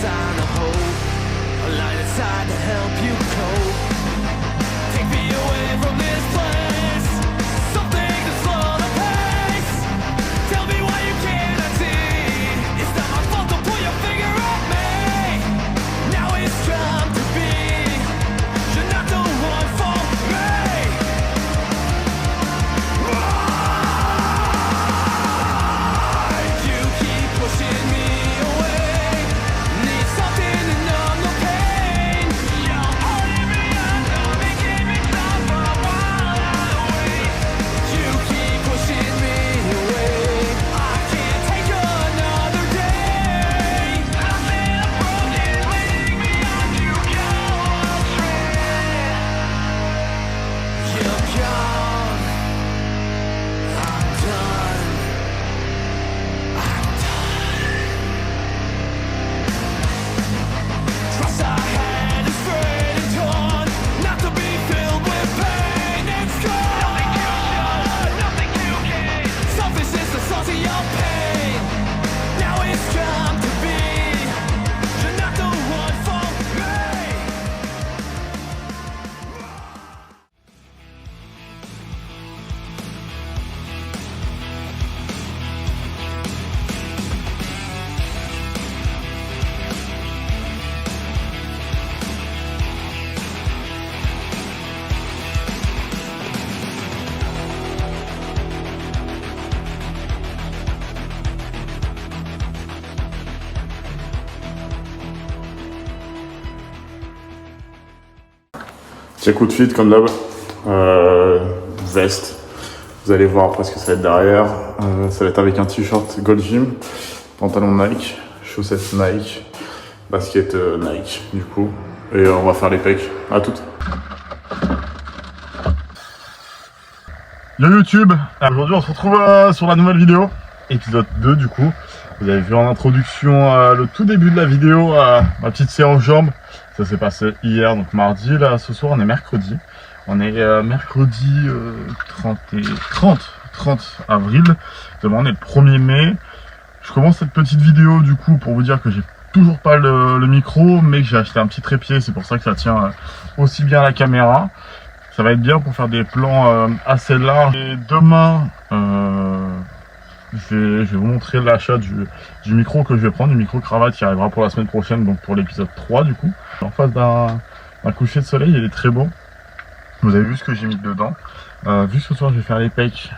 sign of hope, a light inside to help you cope. Take me away from this place, something to slow the pace. Tell me why you cannot see. It's not my fault to pull your finger at me. Now it's time to be. You're not the one for me. You keep pushing me away. Need something to numb the pain. You're holding me under, making me stop for a while away. You keep pushing me away. I can't take another day. I've been broken, leading me on to go astray. You're gone. I'm done. Trust I had is frayed and torn, not to be filled with pain. It's gone. Nothing you gain. Selfishness, the salt of your pain. Now it's time to be. You're not the one for me. Petit coup de feed comme d'hab, veste, vous allez voir après ce que ça va être derrière, ça va être avec un t-shirt Gold Gym, pantalon Nike, chaussettes Nike, basket Nike du coup, et on va faire les pecs, à toutes. Yo YouTube, aujourd'hui on se retrouve sur la nouvelle vidéo, épisode 2 du coup. Vous avez vu en introduction le tout début de la vidéo, ma petite séance jambes. Ça s'est passé hier, donc mardi. Là, ce soir, on est mercredi. On est mercredi 30 avril. Demain, on est le 1er mai. Je commence cette petite vidéo, du coup, pour vous dire que j'ai toujours pas le micro, mais que j'ai acheté un petit trépied. C'est pour ça que ça tient aussi bien à la caméra. Ça va être bien pour faire des plans assez larges. Et demain, je vais vous montrer l'achat du micro que je vais prendre, du micro cravate qui arrivera pour la semaine prochaine, donc pour l'épisode 3 du coup. En face d'un coucher de soleil, il est très beau. Vous avez vu ce que j'ai mis dedans. Vu que ce soir je vais faire les pecs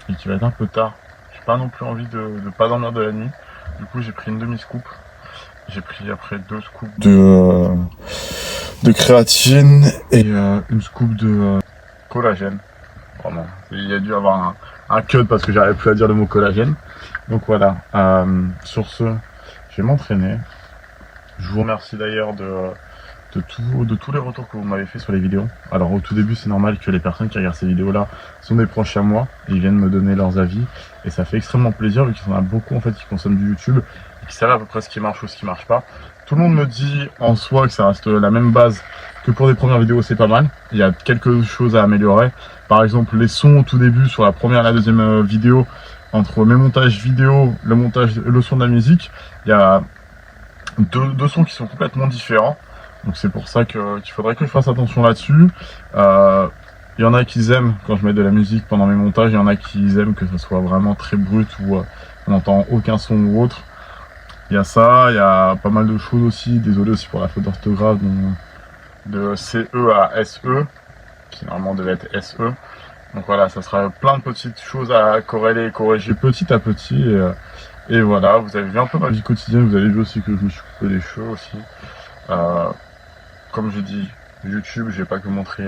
et qu'il va être un peu tard, j'ai pas non plus envie de pas dormir de la nuit. Du coup j'ai pris une demi-scoop. J'ai pris après 2 scoops de créatine et une scoop de collagène. Vraiment, il y a dû avoir un cut parce que j'arrive plus à dire le mot collagène. Donc voilà, sur ce, je vais m'entraîner. Je vous remercie d'ailleurs de tous les retours que vous m'avez fait sur les vidéos. Alors au tout début, c'est normal que les personnes qui regardent ces vidéos-là sont des proches à moi. Ils viennent me donner leurs avis et ça fait extrêmement plaisir vu qu'il y en a beaucoup en fait qui consomment du YouTube et qui savent à peu près ce qui marche ou ce qui marche pas. Tout le monde me dit en soi que ça reste la même base que pour des premières vidéos, c'est pas mal. Il y a quelque chose à améliorer. Par exemple, les sons au tout début sur la première et la deuxième vidéo, entre mes montages vidéo, le son de la musique, il y a deux sons qui sont complètement différents. Donc c'est pour ça qu'il faudrait que je fasse attention là-dessus. Il y en a qui aiment quand je mets de la musique pendant mes montages, il y en a qui aiment que ça soit vraiment très brut ou on n'entend aucun son ou autre. Il y a ça, il y a pas mal de choses aussi. Désolé aussi pour la faute d'orthographe de CE à SE, qui normalement devait être SE. Donc voilà, ça sera plein de petites choses à corréler et corriger petit à petit. Et voilà, vous avez vu un peu ma vie quotidienne, vous avez vu aussi que je me suis coupé les cheveux aussi. Comme j'ai dit, YouTube, je vais pas que montrer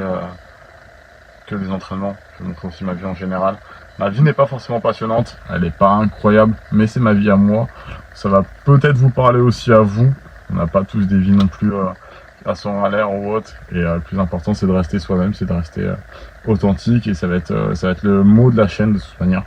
que des entraînements, je vais montrer aussi ma vie en général. Ma vie n'est pas forcément passionnante, elle n'est pas incroyable, mais c'est ma vie à moi. Ça va peut-être vous parler aussi à vous. On n'a pas tous des vies non plus à son à l'air ou autre. Et le plus important, c'est de rester soi-même, c'est de rester authentique. Et ça va être le mot de la chaîne de toute manière.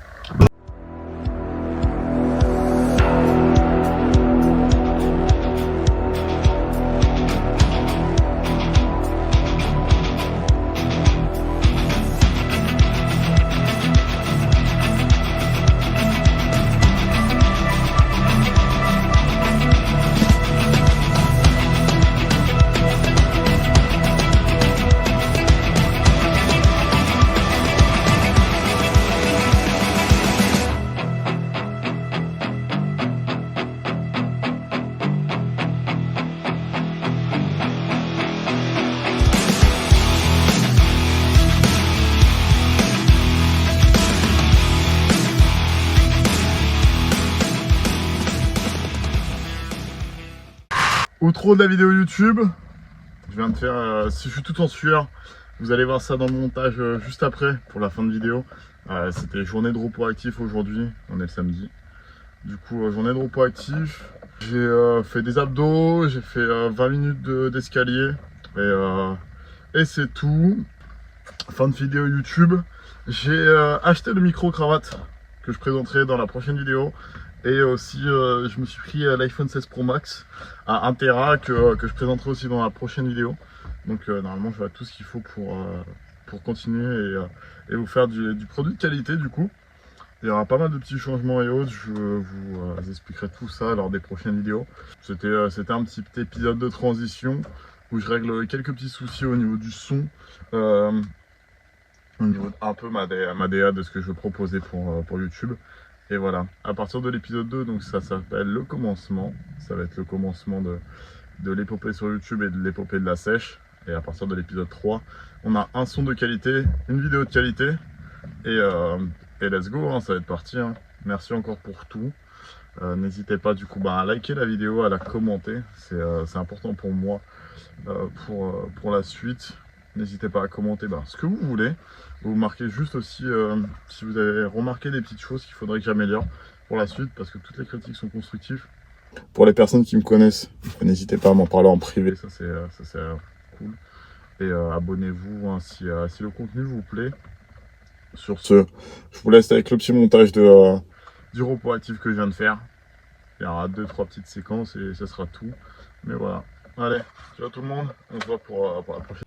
Outro de la vidéo YouTube. Je viens de faire, si je suis tout en sueur, vous allez voir ça dans le montage juste après pour la fin de vidéo. C'était journée de repos actif aujourd'hui, on est le samedi. Du coup, journée de repos actif. J'ai fait des abdos, j'ai fait 20 minutes d'escalier et c'est tout. Fin de vidéo YouTube. J'ai acheté le micro-cravate que je présenterai dans la prochaine vidéo. Et aussi, je me suis pris l'iPhone 16 Pro Max à 1 Tera que je présenterai aussi dans la prochaine vidéo. Donc normalement, j'aurai tout ce qu'il faut pour continuer et vous faire du produit de qualité du coup. Il y aura pas mal de petits changements et autres, je vous expliquerai tout ça lors des prochaines vidéos. C'était un petit épisode de transition où je règle quelques petits soucis au niveau du son, au niveau un peu ma DA de ce que je veux proposer pour YouTube. Et voilà, à partir de l'épisode 2, donc ça s'appelle le commencement. Ça va être le commencement de l'épopée sur YouTube et de l'épopée de la sèche. Et à partir de l'épisode 3, on a un son de qualité, une vidéo de qualité. Et let's go, hein, ça va être parti. Hein. Merci encore pour tout. N'hésitez pas du coup à liker la vidéo, à la commenter. C'est important pour moi pour la suite. N'hésitez pas à commenter ce que vous voulez. Vous marquez juste aussi si vous avez remarqué des petites choses qu'il faudrait que j'améliore pour la suite, parce que toutes les critiques sont constructives. Pour les personnes qui me connaissent, n'hésitez pas à m'en parler en privé, ça c'est cool. Et abonnez-vous hein, si le contenu vous plaît. Sur ce, je vous laisse avec le petit montage du repos actif que je viens de faire. Il y aura 2-3 petites séquences et ça sera tout. Mais voilà. Allez, ciao tout le monde, on se voit pour la prochaine.